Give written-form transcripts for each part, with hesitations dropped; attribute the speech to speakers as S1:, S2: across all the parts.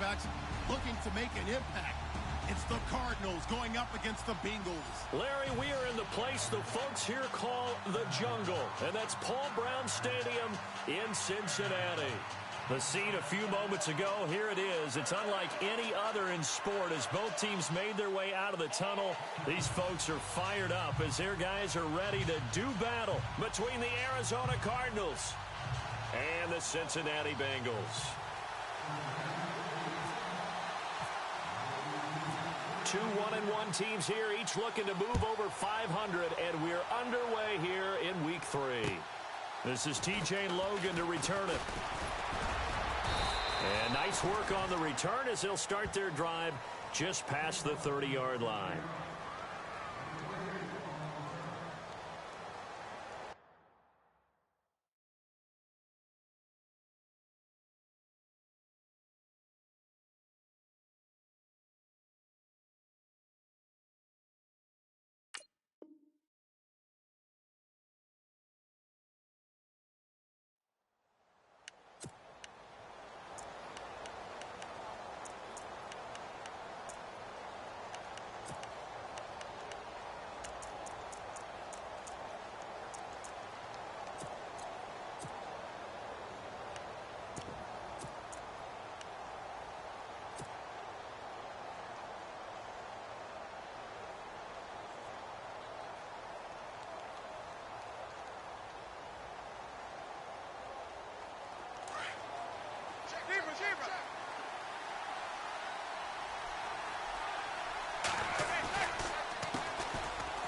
S1: quarterbacks looking to make an impact. It's the Cardinals going up against the Bengals.
S2: Larry, we are in the place the folks here call the jungle, and that's Paul Brown Stadium in Cincinnati. The scene a few moments ago, here it is. It's unlike any other in sport as both teams made their way out of the tunnel. These folks are fired up as their guys are ready to do battle between the Arizona Cardinals and the Cincinnati Bengals. Two 1-1 teams here, each looking to move over 500, and we're underway here in Week 3. This is TJ Logan to return it. And nice work on the return as they'll start their drive just past the 30-yard line.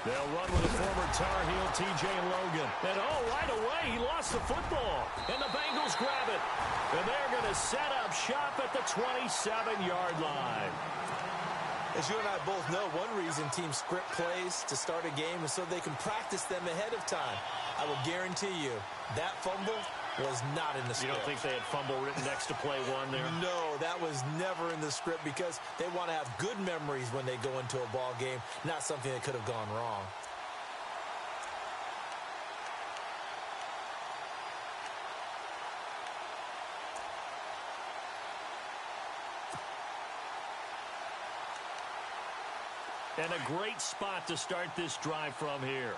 S2: They'll run with a former Tar Heel, TJ Logan. And, right away, he lost the football. And the Bengals grab it. And they're going to set up shop at the 27-yard line.
S3: As you and I both know, one reason teams script plays to start a game is so they can practice them ahead of time. I will guarantee you that fumble was not in the script.
S2: You don't think they had fumble written next to play one there?
S3: No, that was never in the script because they want to have good memories when they go into a ball game, not something that could have gone wrong.
S2: And a great spot to start this drive from here.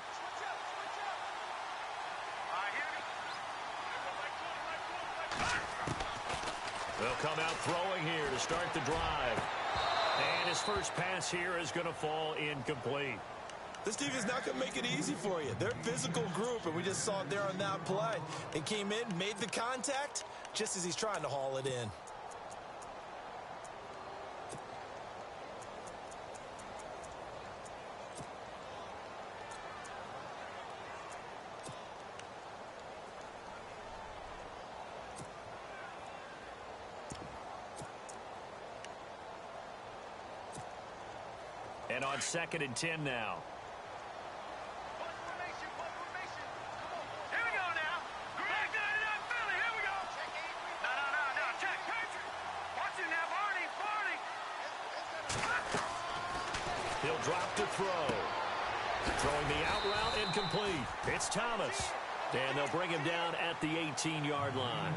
S2: They'll come out throwing here to start the drive. And his first pass here is going to fall incomplete.
S3: This team is not going to make it easy for you. They're a physical group, and we just saw it there on that play. They came in, made the contact, just as he's trying to haul it in.
S2: And on 2nd and 10 now.
S4: Here we go now. Greg, Philly, here we go. No, check. Watch it now, Barney.
S2: He'll drop to throw. Throwing the out route incomplete. It's Thomas. And they'll bring him down at the 18-yard line.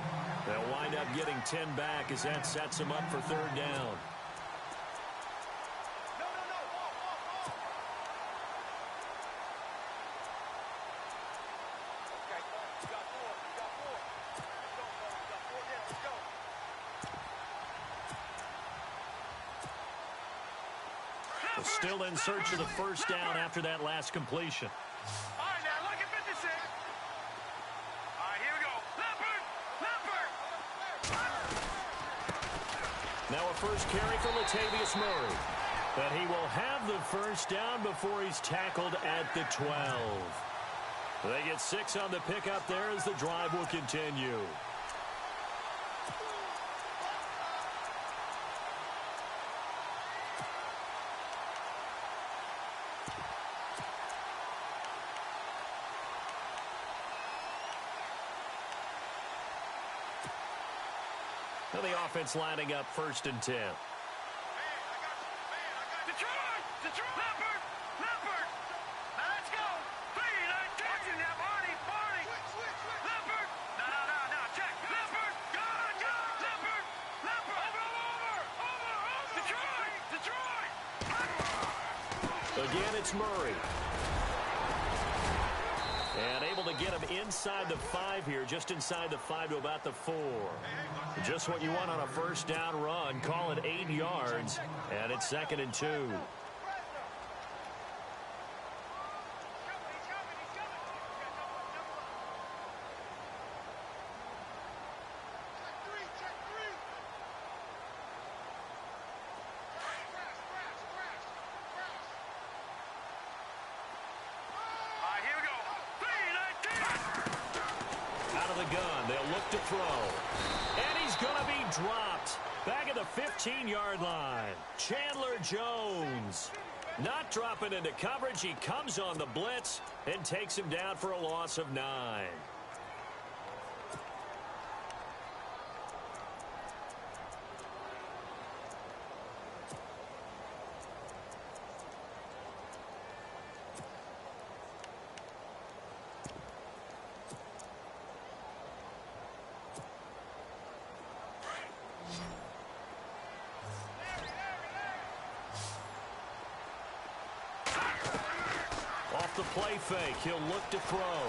S2: They'll wind up getting 10 back as that sets them up for 3rd down. Still in search of the first down after that last completion.
S4: All right, now look at 56. All right, here we go. Leopard.
S2: Now a first carry for Latavius Murray. But he will have the first down before he's tackled at the 12. They get 6 on the pickup there as the drive will continue. The offense lining up 1st and 10.
S4: Detroit! Leopard! Now let's go! 3, 19. Watch it now, Barney! Leopard! No, check! Leopard! Go! Leopard! Over!
S2: Again, it's Murray. And able to get him inside the 5 here, just inside the 5 to about the 4. Just what you want on a first down run. Call it 8 yards, and it's 2nd and 2. Gun. They'll look to throw. And he's going to be dropped. Back at the 15-yard line. Chandler Jones. Not dropping into coverage. He comes on the blitz and takes him down for a loss of 9. The play fake. He'll look to throw.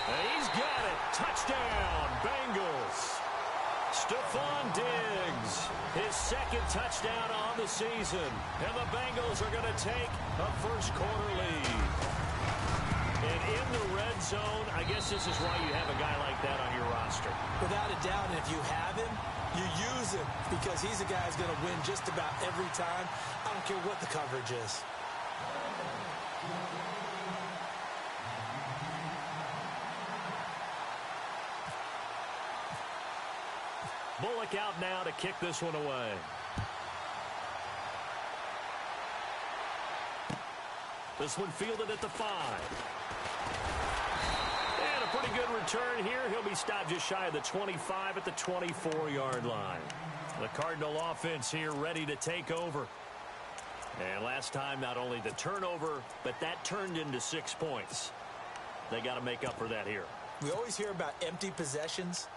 S2: And he's got it. Touchdown, Bengals. Stephon Diggs, his 2nd touchdown on the season. And the Bengals are going to take a first-quarter lead. And in the red zone, I guess this is why you have a guy like that on your roster.
S3: Without a doubt, and if you have him, you use him because he's a guy who's going to win just about every time. I don't care what the coverage is.
S2: Bullock out now to kick this one away. This one fielded at the 5. And a pretty good return here. He'll be stopped just shy of the 25 at the 24-yard line. The Cardinal offense here ready to take over. And last time, not only the turnover, but that turned into 6 points. They got to make up for that here.
S3: We always hear about empty possessions,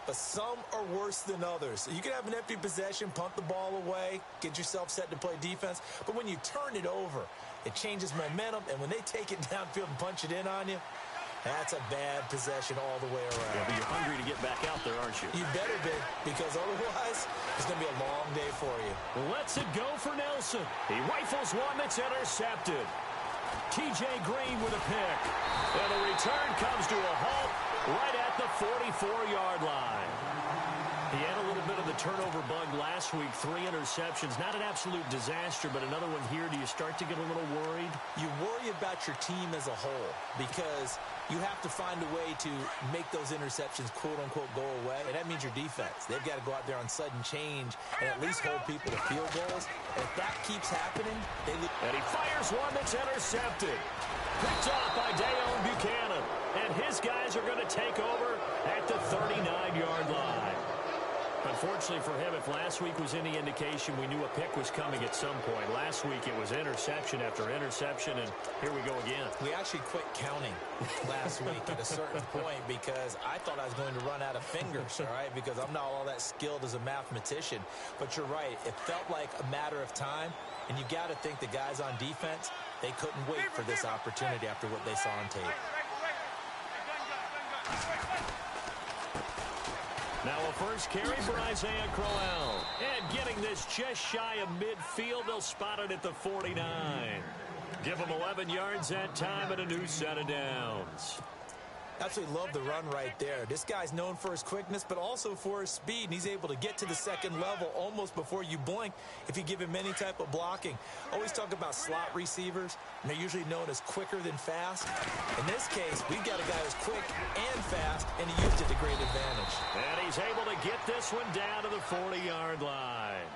S3: but some are worse than others. You can have an empty possession, punt the ball away, get yourself set to play defense. But when you turn it over, it changes momentum. And when they take it downfield and punch it in on you, that's a bad possession all the way around.
S2: Yeah, but you're hungry to get back out there, aren't you?
S3: You better be, because otherwise it's going to be a long day for you.
S2: Lets it go for Nelson. He rifles one that's intercepted. T.J. Green with a pick. And the return comes to a halt right at the 44-yard line. He had a little bit of the turnover bug last week, 3 interceptions. Not an absolute disaster, but another one here. Do you start to get a little worried?
S3: You worry about your team as a whole because you have to find a way to make those interceptions, quote-unquote, go away. And that means your defense. They've got to go out there on sudden change and at least hold people to field goals. And if that keeps happening, they lose.
S2: And he fires one that's intercepted. Picked off by Dayon Buchanan. And his guys are going to take over at the 39-yard line. Unfortunately for him, if last week was any indication, we knew a pick was coming at some point. Last week it was interception after interception, and here we go again.
S3: We actually quit counting last week at a certain point because I thought I was going to run out of fingers, all right, because I'm not all that skilled as a mathematician. But you're right. It felt like a matter of time, and you got to think the guys on defense, they couldn't wait for this opportunity after what they saw on tape.
S2: Now a first carry for Isaiah Crowell. And getting this just shy of midfield, they'll spot it at the 49. Give him 11 yards that time and a new set of downs.
S3: Absolutely love the run right there. This guy's known for his quickness, but also for his speed, and he's able to get to the second level almost before you blink if you give him any type of blocking. Always talk about slot receivers, and they're usually known as quicker than fast. In this case, we've got a guy who's quick and fast, and he used it to great advantage.
S2: And he's able to get this one down to the 40-yard line.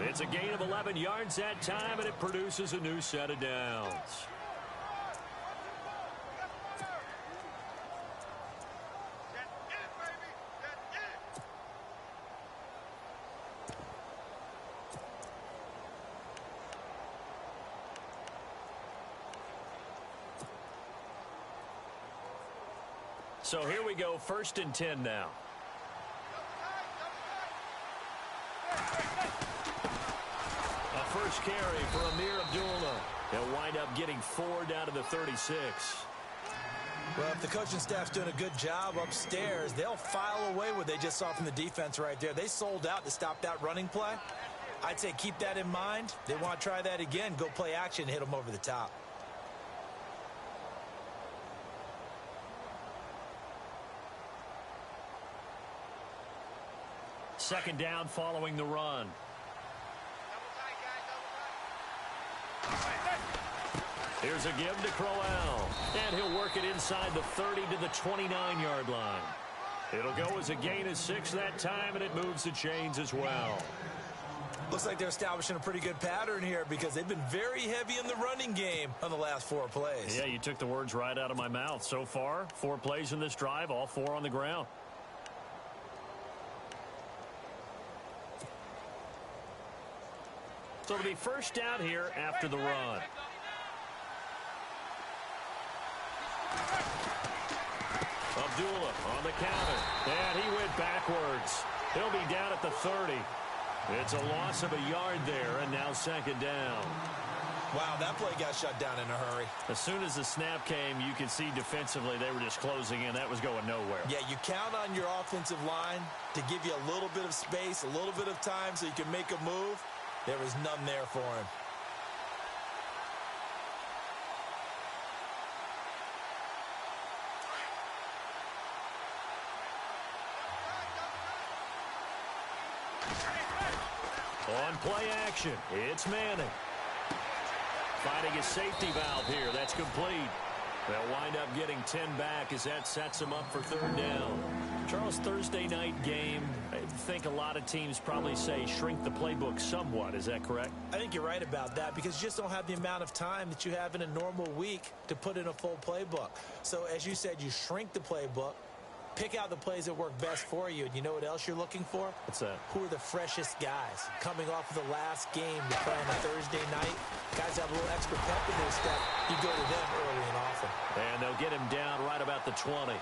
S2: It's a gain of 11 yards that time, and it produces a new set of downs. So here we go, 1st and 10 now. first carry for Amir Abdullah. He'll wind up getting 4 down to the 36.
S3: Well, if the coaching staff's doing a good job upstairs, they'll file away what they just saw from the defense right there. They sold out to stop that running play. I'd say keep that in mind. They want to try that again. Go play action, hit them over the top.
S2: Second down following the run. Here's a give to Crowell. And he'll work it inside the 30 to the 29-yard line. It'll go as a gain of 6 that time, and it moves the chains as well.
S3: Looks like they're establishing a pretty good pattern here because they've been very heavy in the running game on the last 4 plays.
S2: Yeah, you took the words right out of my mouth. So far, 4 plays in this drive, all 4 on the ground. So it'll be first down here after the run. Abdullah on the counter. And he went backwards. He'll be down at the 30. It's a loss of a yard there, and now second down.
S3: Wow, that play got shut down in a hurry.
S2: As soon as the snap came, you could see defensively they were just closing in. That was going nowhere.
S3: Yeah, you count on your offensive line to give you a little bit of space, a little bit of time so you can make a move. There was none there for him.
S2: On play action, it's Manning. Finding a safety valve here. That's complete. They'll wind up getting 10 back as that sets them up for third down. Charles, Thursday night game, I think a lot of teams probably say shrink the playbook somewhat. Is that correct?
S3: I think you're right about that because you just don't have the amount of time that you have in a normal week to put in a full playbook. So as you said, you shrink the playbook, pick out the plays that work best for you. And you know what else you're looking for?
S2: What's that?
S3: Who are the freshest guys? Coming off of the last game to play on a Thursday night, guys have a little extra pep in their step. You go to them early and often.
S2: And they'll get him down right about the 20.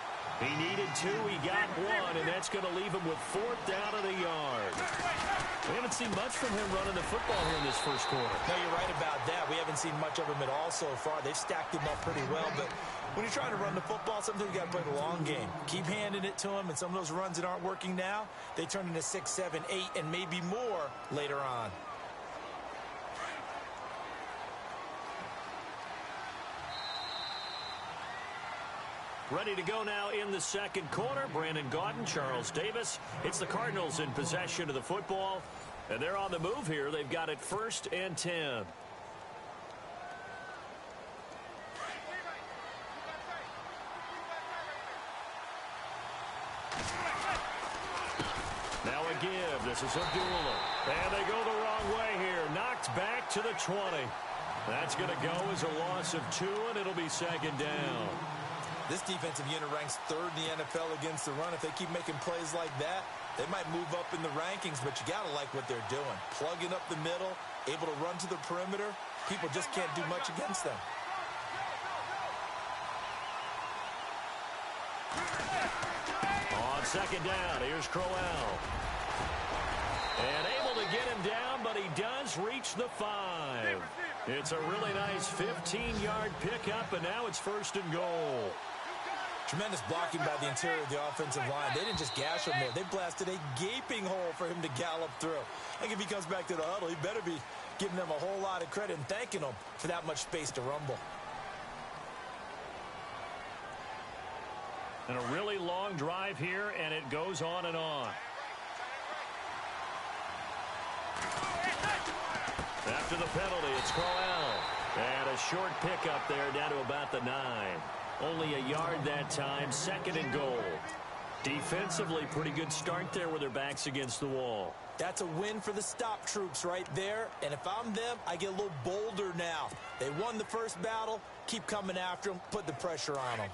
S2: He needed 2, he got 1, and that's going to leave him with 4th down of the yard. We haven't seen much from him running the football here in this first quarter.
S3: No, you're right about that. We haven't seen much of him at all so far. They've stacked him up pretty well, but when you're trying to run the football, sometimes you got to play the long game. Keep handing it to him, and some of those runs that aren't working now, they turn into 6, 7, 8, and maybe more later on.
S2: Ready to go now in the second quarter. Brandon Gaudin, Charles Davis. It's the Cardinals in possession of the football, and they're on the move here. They've got it 1st and 10. Now a give. This is Abdullah. And they go the wrong way here. Knocked back to the 20. That's going to go as a loss of 2, and it'll be second down.
S3: This defensive unit ranks 3rd in the NFL against the run. If they keep making plays like that, they might move up in the rankings, but you got to like what they're doing. Plugging up the middle, able to run to the perimeter. People just can't do much against them.
S2: On second down, here's Crowell. And able to get him down, but he does reach the 5. It's a really nice 15-yard pickup, and now it's 1st and goal.
S3: Tremendous blocking by the interior of the offensive line. They didn't just gash him there. They blasted a gaping hole for him to gallop through. I think if he comes back to the huddle, he better be giving them a whole lot of credit and thanking them for that much space to rumble.
S2: And a really long drive here, and it goes on and on. After the penalty, it's Crowell. And a short pickup there down to about the 9. Only a yard that time, 2nd and goal. Defensively, pretty good start there with their backs against the wall.
S3: That's a win for the stop troops right there. And if I'm them, I get a little bolder now. They won the first battle. Keep coming after them. Put the pressure on them.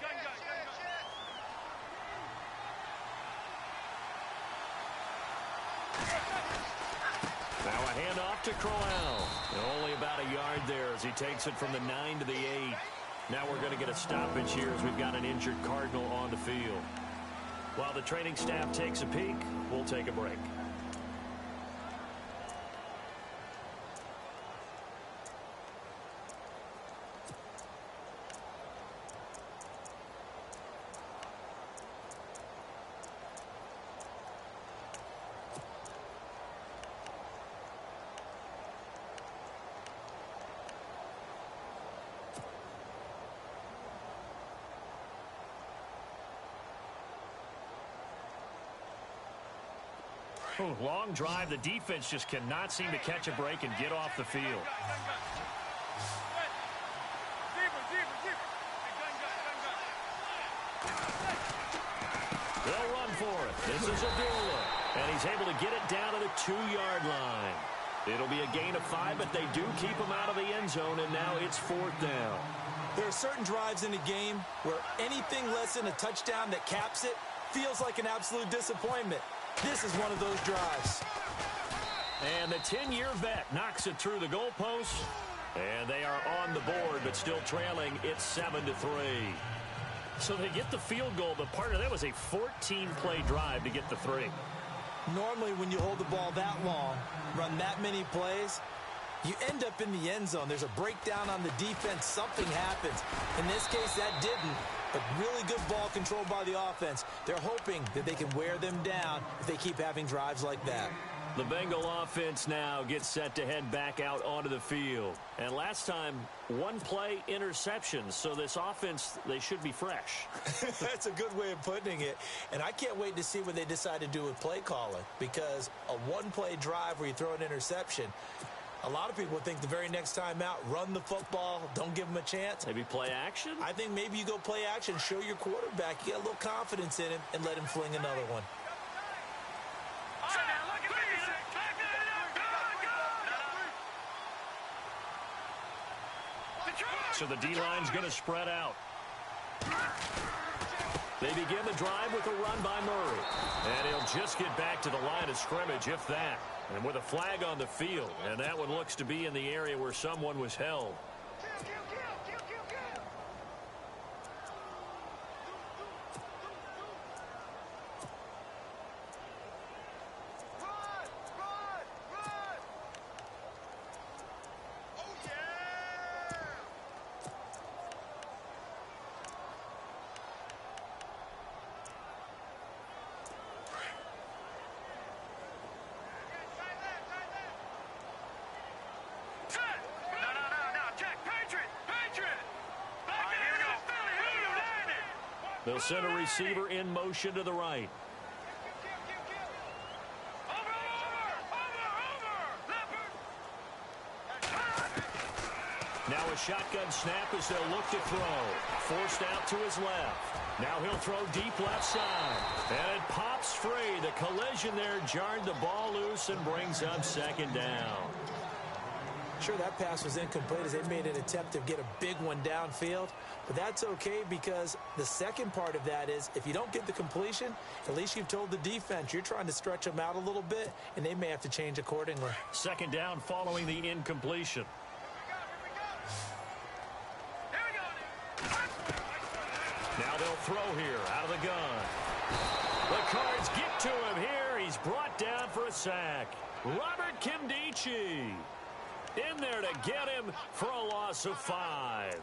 S2: Now a handoff to Crowell. Only about a yard there as he takes it from the 9 to the 8. Now we're going to get a stoppage here as we've got an injured Cardinal on the field. While the training staff takes a peek, we'll take a break. Ooh, long drive. The defense just cannot seem to catch a break and get off the field. They'll run for it. This is Abdullah, and he's able to get it down to the 2-yard line. It'll be a gain of 5, but they do keep him out of the end zone, and now it's 4th down.
S3: There are certain drives in a game where anything less than a touchdown that caps it feels like an absolute disappointment. This is one of those drives.
S2: And the 10-year vet knocks it through the goalpost, and they are on the board, but still trailing. It's 7-3. So they get the field goal, but part of that was a 14-play drive to get the 3.
S3: Normally, when you hold the ball that long, run that many plays, you end up in the end zone. There's a breakdown on the defense. Something happens. In this case, that didn't. But really good ball control by the offense. They're hoping that they can wear them down if they keep having drives like that.
S2: The Bengal offense now gets set to head back out onto the field. And last time, 1-play interceptions. So this offense, they should be fresh.
S3: That's a good way of putting it. And I can't wait to see what they decide to do with play calling. Because a 1-play drive where you throw an interception, a lot of people think the very next time out, run the football, don't give them a chance.
S2: Maybe play action?
S3: I think maybe you go play action, show your quarterback, you get a little confidence in him, and let him fling another one.
S2: So the D-line's going to spread out. They begin the drive with a run by Murray. And he'll just get back to the line of scrimmage, if that. And with a flag on the field. And that one looks to be in the area where someone was held. They'll send a receiver in motion to the right. Now a shotgun snap as they'll look to throw. Forced out to his left. Now he'll throw deep left side. And it pops free. The collision there jarred the ball loose and brings up 2nd down.
S3: Sure, that pass was incomplete as they made an attempt to get a big one downfield. But that's okay because the second part of that is if you don't get the completion, at least you've told the defense you're trying to stretch them out a little bit, and they may have to change accordingly.
S2: 2nd down following the incompletion. Now they'll throw here out of the gun. The Cards get to him here. He's brought down for a sack. Robert Kimdichie in there to get him for a loss of 5.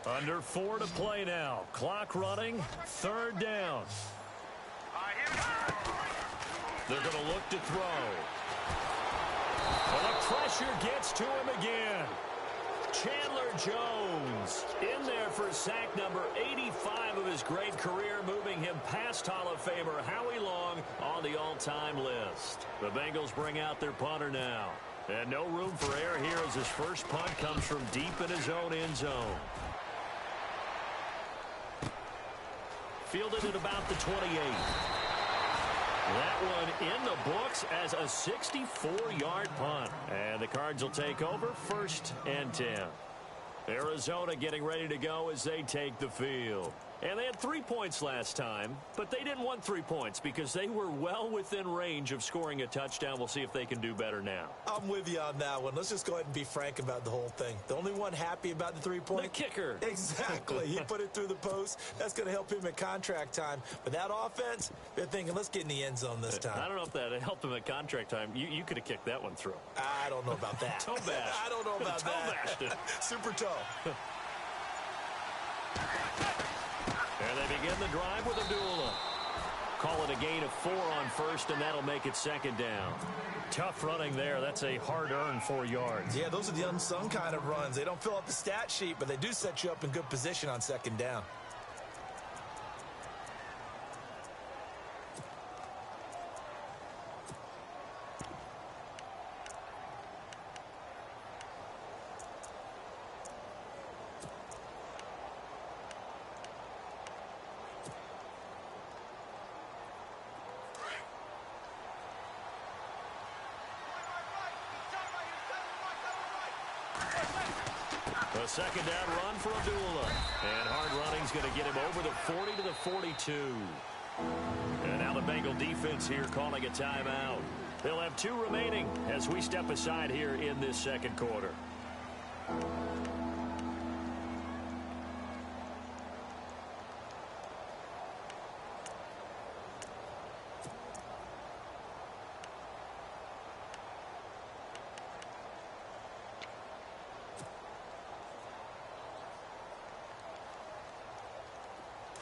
S2: Under 4 to play now. Clock running. 3rd down. They're going to look to throw. Well, the pressure gets to him again. Chandler Jones in there for sack number 85 of his great career, moving him past Hall of Famer Howie Long on the all-time list. The Bengals bring out their punter now. And no room for error here as his first punt comes from deep in his own end zone. Fielded at about the 28. That one in the books as a 64-yard punt. And the Cards will take over 1st and 10. Arizona getting ready to go as they take the field. And they had 3 points last time, but they didn't want 3 points because they were well within range of scoring a touchdown. We'll see if they can do better now.
S3: I'm with you on that one. Let's just go ahead and be frank about the whole thing. The only one happy about the 3-point?
S2: The kicker.
S3: Exactly. He put it through the post. That's going to help him at contract time. But that offense, they're thinking, let's get in the end zone this time.
S2: I don't know if that helped him at contract time. You could have kicked that one through.
S3: I don't know about that.
S2: Toe bash.
S3: I don't know about
S2: toe
S3: that.
S2: Bashed it.
S3: Super toe.
S2: And they begin the drive with Abdullah. call it a gain of 4 on first, and that'll make it second down. Tough running there. That's a hard-earned 4 yards.
S3: Yeah, those are the unsung kind of runs. They don't fill up the stat sheet, but they do set you up in good position on second down.
S2: A second down run for Abdullah. And hard running's going to get him over the 40 to the 42. And now the Bengal defense here calling a timeout. They'll have 2 remaining as we step aside here in this second quarter.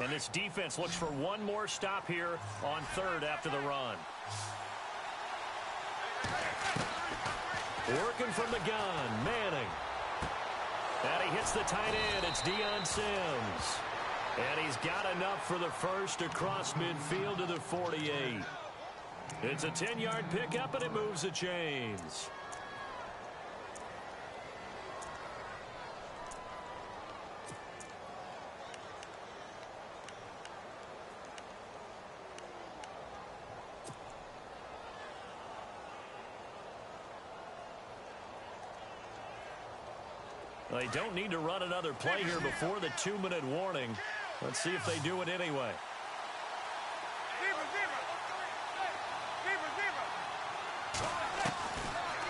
S2: And this defense looks for one more stop here on third after the run. Working from the gun, Manning. And he hits the tight end. It's Deion Sims. And he's got enough for the first across midfield to the 48. It's a 10-yard pickup, and it moves the chains. They don't need to run another play here before the 2-minute warning. Let's see if they do it anyway.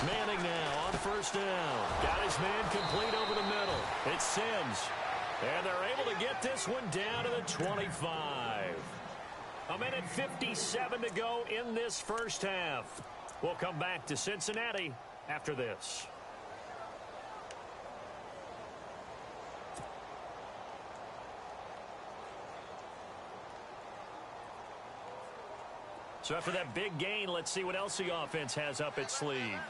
S2: Manning now on first down. Got his man complete over the middle. It's Sims. And they're able to get this one down to the 25. 1:57 to go in this first half. We'll come back to Cincinnati after this. So after that big gain, let's see what else the offense has up its sleeve.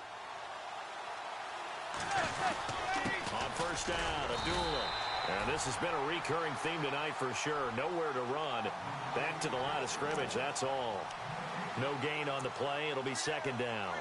S2: On first down, Abdullah. And this has been a recurring theme tonight for sure. Nowhere to run. Back to the line of scrimmage, that's all. No gain on the play. It'll be second down.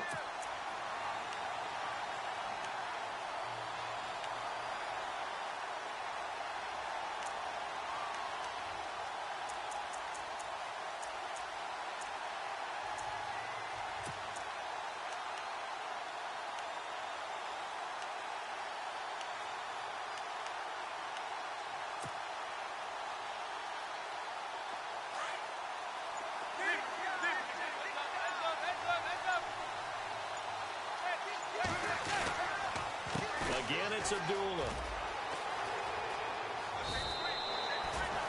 S2: Again, it's Abdullah.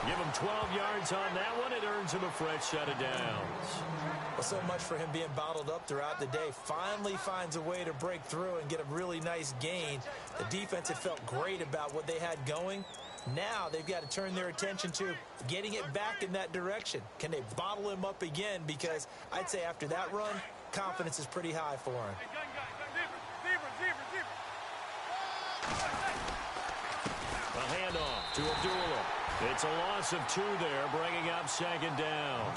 S2: Give him 12 yards on that one. It earns him a fresh set of downs.
S3: Well, so much for him being bottled up throughout the day. Finally finds a way to break through and get a really nice gain. The defense had felt great about what they had going. Now they've got to turn their attention to getting it back in that direction. Can they bottle him up again? Because I'd say after that run, confidence is pretty high for him.
S2: A handoff to Abdullah. It's a loss of 2 there, bringing up second down.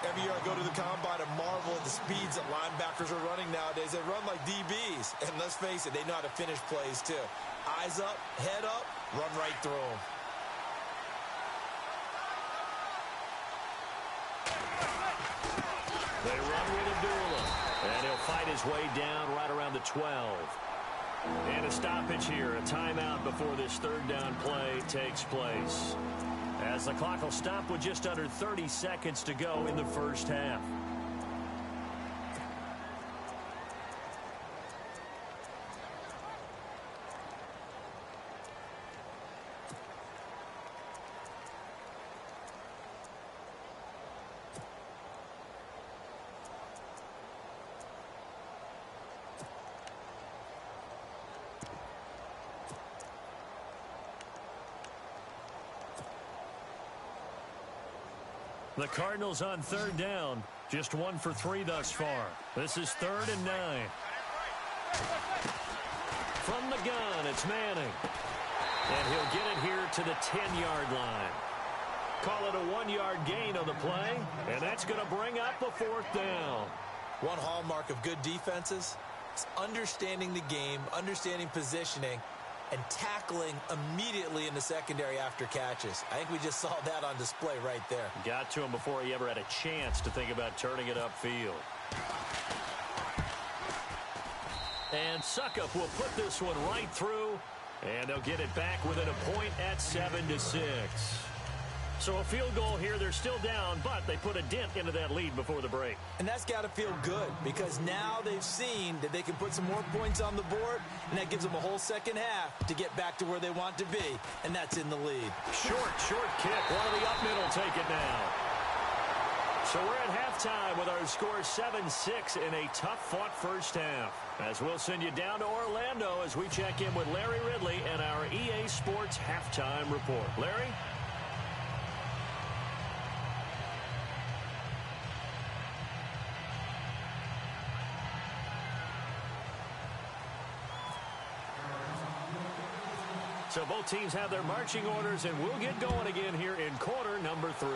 S3: Every year I go to the combine and marvel at the speeds that linebackers are running nowadays. They run like DBs. And let's face it, they know how to finish plays too. Eyes up, head up, run right through them.
S2: They run with Abdullah. And he'll fight his way down right around the 12. And a stoppage here, a timeout before this third down play takes place. As the clock will stop with just under 30 seconds to go in the first half. The Cardinals on third down. Just 1 for 3 thus far. This is 3rd and 9. From the gun, it's Manning. And he'll get it here to the 10-yard line. Call it a 1-yard gain on the play, and that's going to bring up a 4th down.
S3: One hallmark of good defenses is understanding the game, understanding positioning, and tackling immediately in the secondary after catches. I think we just saw that on display right there.
S2: Got to him before he ever had a chance to think about turning it upfield. And Suckup will put this one right through, and they'll get it back within a point at 7-6. So a field goal here. They're still down, but they put a dent into that lead before the break.
S3: And that's got to feel good because now they've seen that they can put some more points on the board, and that gives them a whole second half to get back to where they want to be, and that's in the lead.
S2: Short kick. One of the up middle take it now. So we're at halftime with our score 7-6 in a tough-fought first half. As we'll send you down to Orlando as we check in with Larry Ridley and our EA Sports Halftime Report. Larry? So both teams have their marching orders, and we'll get going again here in quarter number 3.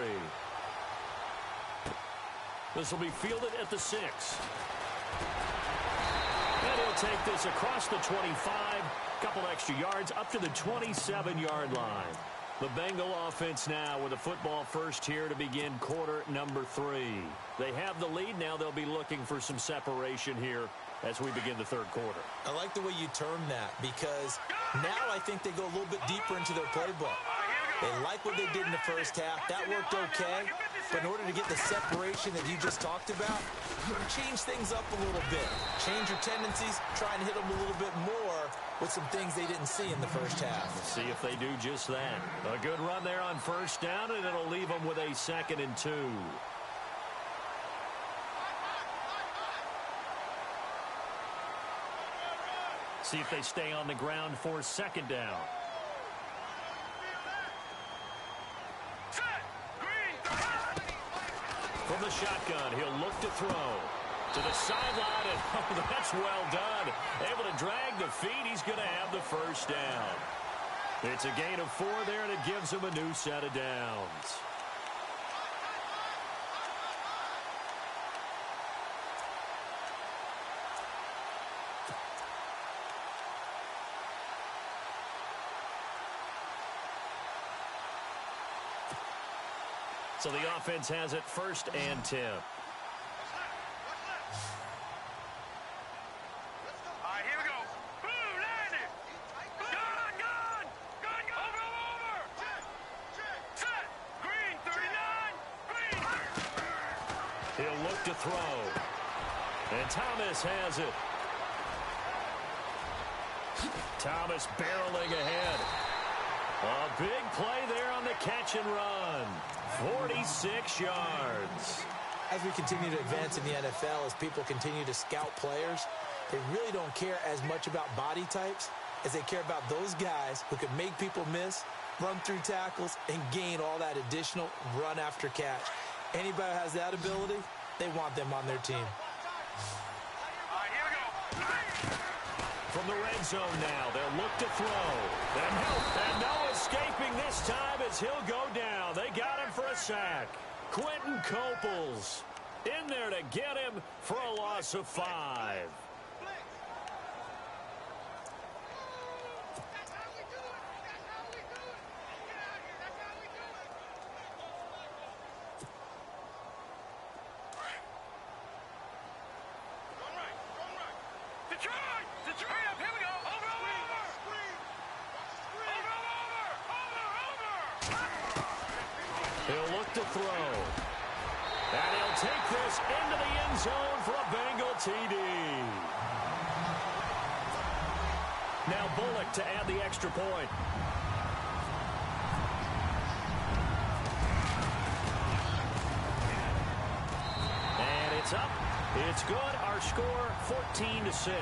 S2: This will be fielded at the 6. And he'll take this across the 25, couple extra yards, up to the 27-yard line. The Bengal offense now with a football first here to begin quarter number 3. They have the lead. Now they'll be looking for some separation here as we begin the third quarter.
S3: I like the way you term that because now I think they go a little bit deeper into their playbook. They like what they did in the first half. That worked okay. But in order to get the separation that you just talked about, change things up a little bit. Change your tendencies. Try and hit them a little bit more with some things they didn't see in the first half.
S2: See if they do just that. A good run there on first down, and it'll leave them with a 2nd and 2. See if they stay on the ground for 2nd down. From the shotgun, he'll look to throw. To the sideline, and oh, that's well done. Able to drag the feet. He's going to have the first down. It's a gain of 4 there, and it gives him a new set of downs. So the offense has it 1st and 10.
S4: All right, here we go. Boom, landed. Gun. Over. Set. Green, 39. Green.
S2: He'll look to throw. And Thomas has it. Thomas barreling ahead. A big play there on the catch and run. 46 yards.
S3: As we continue to advance in the NFL, as people continue to scout players, they really don't care as much about body types as they care about those guys who can make people miss, run through tackles, and gain all that additional run after catch. Anybody who has that ability, they want them on their team.
S4: All right, here we go.
S2: From the red zone now, they'll look to throw. And no escaping this time as he'll go down. They got him for a sack. Quentin Coples in there to get him for a loss of 5.
S4: Detroit up, here we go. Over.
S2: He'll look to throw. And he'll take this into the end zone for a Bengal TD. Now Bullock to add the extra point. And it's up. It's good. Our score 14-6.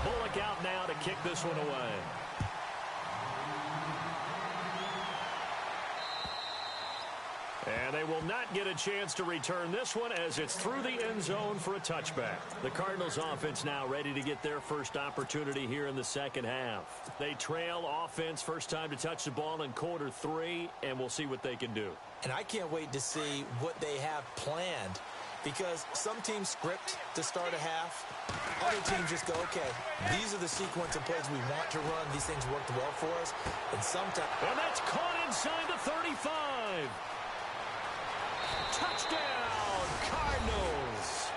S2: Bullock out now to kick this one away. And they will not get a chance to return this one as it's through the end zone for a touchback. The Cardinals offense now ready to get their first opportunity here in the second half. They trail offense first time to touch the ball in quarter 3, and we'll see what they can do.
S3: And I can't wait to see what they have planned, because some teams script to start a half. Other teams just go, okay, these are the sequence of plays we want to run. These things worked well for us. And sometimes...
S2: And that's caught inside the 35. Touchdown, Cardinals.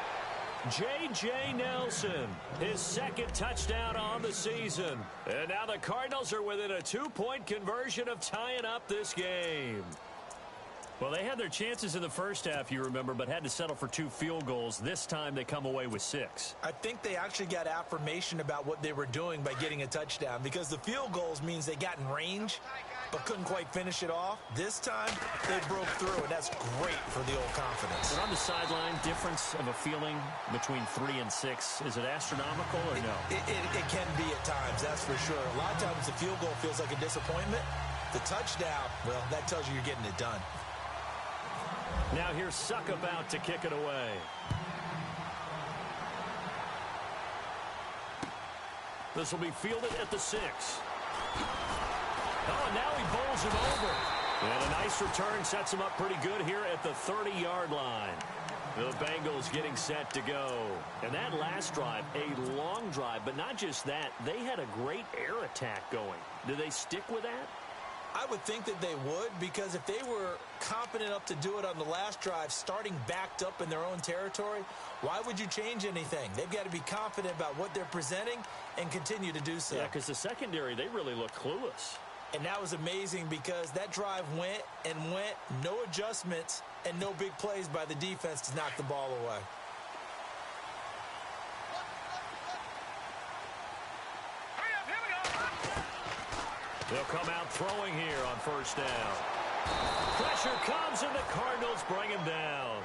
S2: J.J. Nelson, his second touchdown on the season. And now the Cardinals are within a 2-point conversion of tying up this game. Well, they had their chances in the first half, you remember, but had to settle for 2 field goals. This time they come away with 6.
S3: I think they actually got affirmation about what they were doing by getting a touchdown, because the field goals means they got in range but couldn't quite finish it off. This time they broke through, and that's great for the old confidence.
S2: But on the sideline, difference of a feeling between 3 and 6, is it astronomical or no?
S3: It can be at times, that's for sure. A lot of times the field goal feels like a disappointment. The touchdown, well, that tells you you're getting it done.
S2: Now here's Suck about to kick it away. This will be fielded at the 6. Oh, now he bowls him over. And a nice return sets him up pretty good here at the 30-yard line. The Bengals getting set to go. And that last drive, a long drive, but not just that. They had a great air attack going. Do they stick with that?
S3: I would think that they would, because if they were confident enough to do it on the last drive, starting backed up in their own territory, why would you change anything? They've got to be confident about what they're presenting and continue to do so.
S2: Yeah, because the secondary, they really look clueless.
S3: And that was amazing, because that drive went and went, no adjustments and no big plays by the defense to knock the ball away.
S2: They'll come out throwing here on first down. Pressure comes, and the Cardinals bring him down.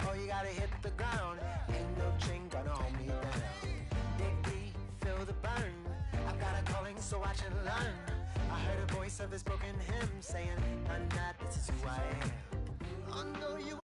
S5: Oh, you gotta hit the ground. Ain't no chain gonna hold me down. Dig deep, feel the burn. I've got a calling, so watch and learn. I heard a voice of this broken hymn saying, "None that this is who I am." I know you